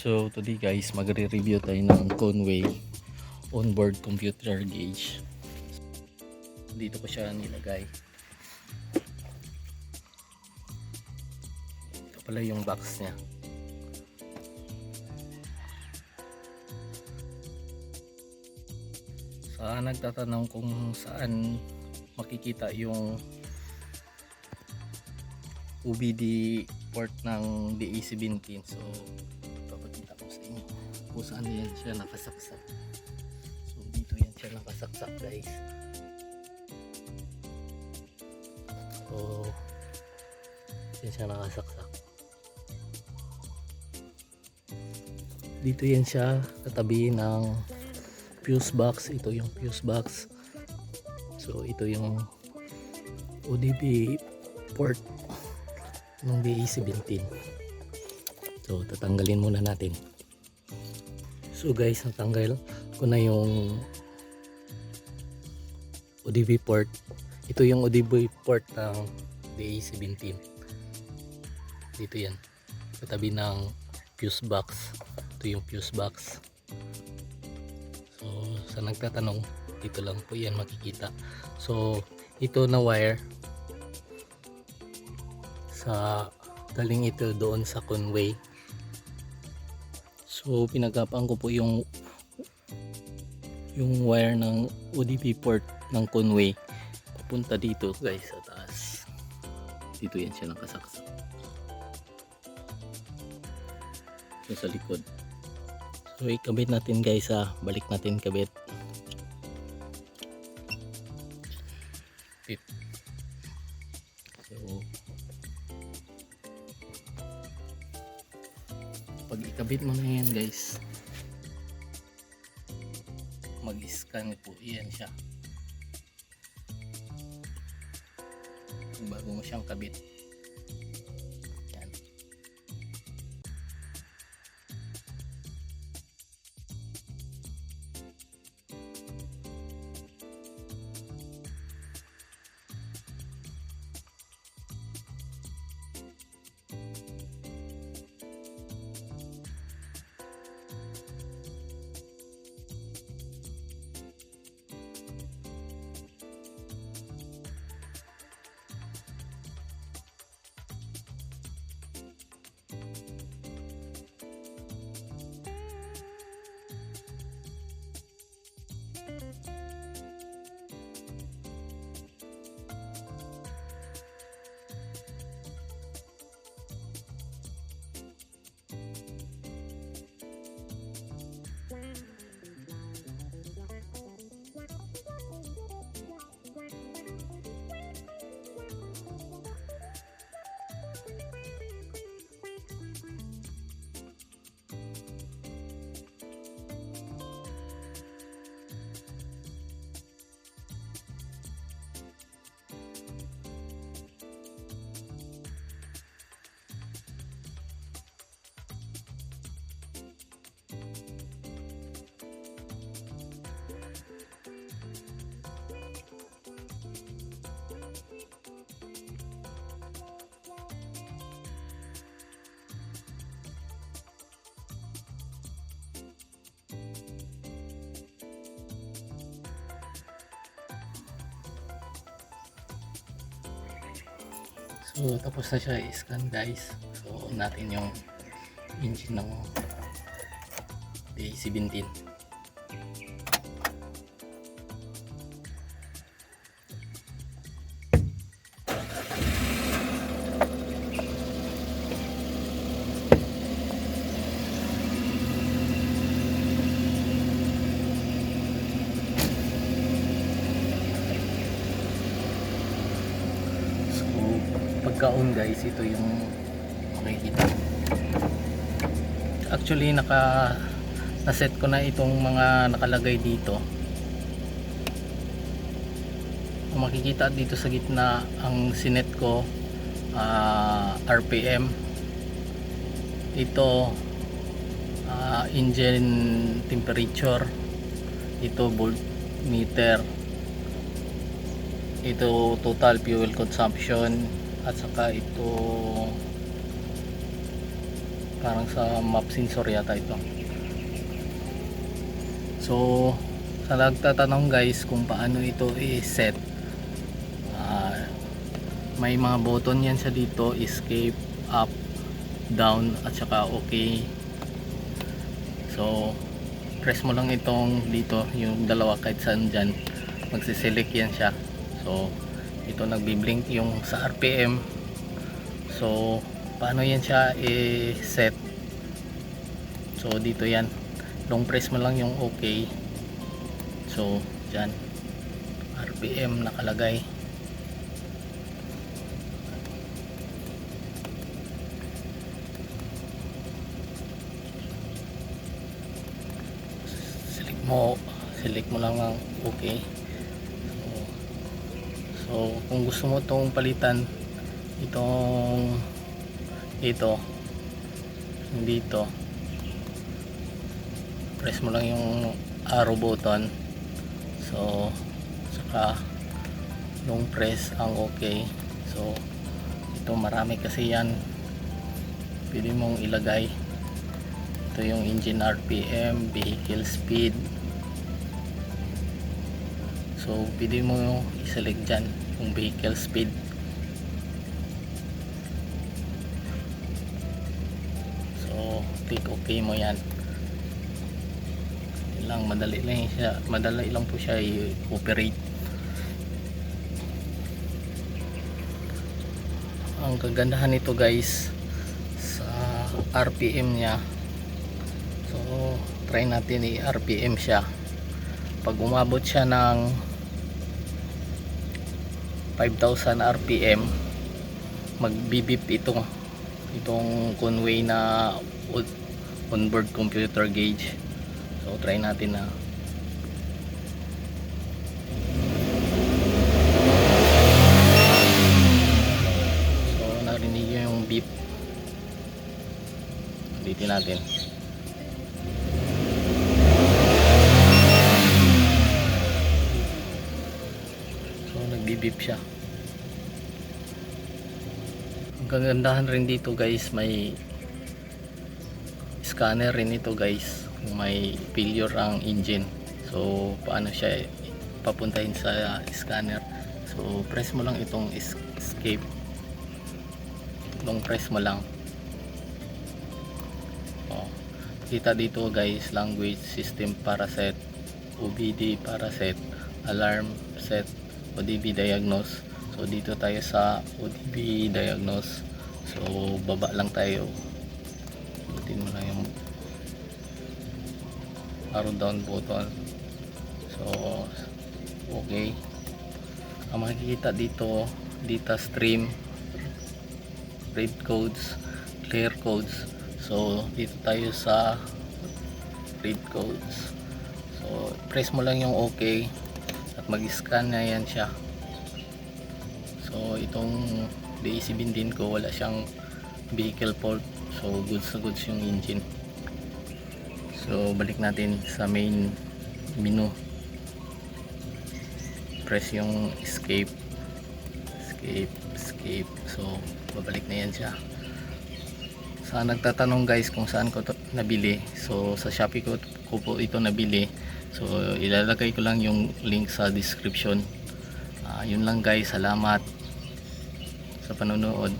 So today guys, magre-review tayo ng Conway onboard computer gauge. Dito ko siya nilagay. Ito pala yung box niya. Sa nagtatanong kung saan makikita yung OBD port ng DA17, so papakita ko sa inyo kung saan yan siya nakasaksak. So dito yan siya nakasaksak guys. So yan siya nakasaksak. Dito yan siya katabi ng fuse box. Ito yung fuse box. So ito yung ODB port ng DA17. So tatanggalin muna natin. So guys, natanggal ko na yung ODB port. Ito yung ODB port ng DA17. Dito yan, katabi ng fuse box. Ito yung fuse box. So sa nagtatanong, dito lang po yan makikita. So ito na wire, sa galing ito doon sa Conway. So pinagapaan ko po yung wire ng ODB port ng Conway papunta dito guys sa taas. Dito yan siya nakasaksak. So sa likod. So ikabit natin guys, balik natin kabit. So pag ikabit mo na yan guys, mag-scan po yan siya bago mo siyang kabit. Yan. So tapos na siya i-scan guys. So natin yung engine ng DA17. Pagka-on guys, ito yung makikita. Actually naset ko na itong mga nakalagay dito. Kung makikita dito sa gitna, ang sinet ko RPM. Ito engine temperature. Ito voltmeter. Ito total fuel consumption. At saka ito Parang sa map sensor yata ito. So sa nagtatanong guys kung paano ito i-set, may mga button yan sa dito, escape, up, down at saka okay. So press mo lang itong dito, yung dalawa kahit saan dyan, magsiselect yan siya. So ito nagbiblink yung sa RPM. So paano yan siya i-set? So dito yan, long press mo lang yung okay. So dyan RPM nakalagay. Select mo lang ang okay. So kung gusto mo itong palitan, itong dito press mo lang yung arrow button. So saka long press ang okay. So ito marami kasi yan, pwede mong ilagay. Ito yung engine RPM, vehicle speed. So pwede mo i-select dyan yung vehicle speed. So click OK mo yan. Madali lang po siya i-operate. Ang kagandahan nito guys sa RPM nya. So try natin i-RPM siya. Pag umabot siya ng 5,000 RPM, magbibip itong Conway na onboard computer gauge. So try natin na. So narinig nyo yung beep. Ulitin natin. Nagbibip siya. Ang kagandahan rin dito guys, may scanner rin ito guys kung may failure ang engine. So paano siya papuntahin sa scanner? So press mo lang itong escape, long press mo lang. Kita dito guys, language, system para set, OBD para set, alarm set, ODB diagnose. So dito tayo sa ODB diagnose. So baba lang tayo, butin mo lang yung arrow down button. So okay, ang makikita dito, data stream, read codes, clear codes. So dito tayo sa read codes. So press mo lang yung okay at mag-scan na yan siya. So itong DA17 ko wala siyang vehicle fault. So goods na goods yung engine. So balik natin sa main menu. Press yung escape. So babalik na yan siya. Sa nagtatanong guys kung saan ko to nabili, so sa Shopee ko po ito nabili. So ilalagay ko lang yung link sa description. Yun lang guys, salamat sa panonood.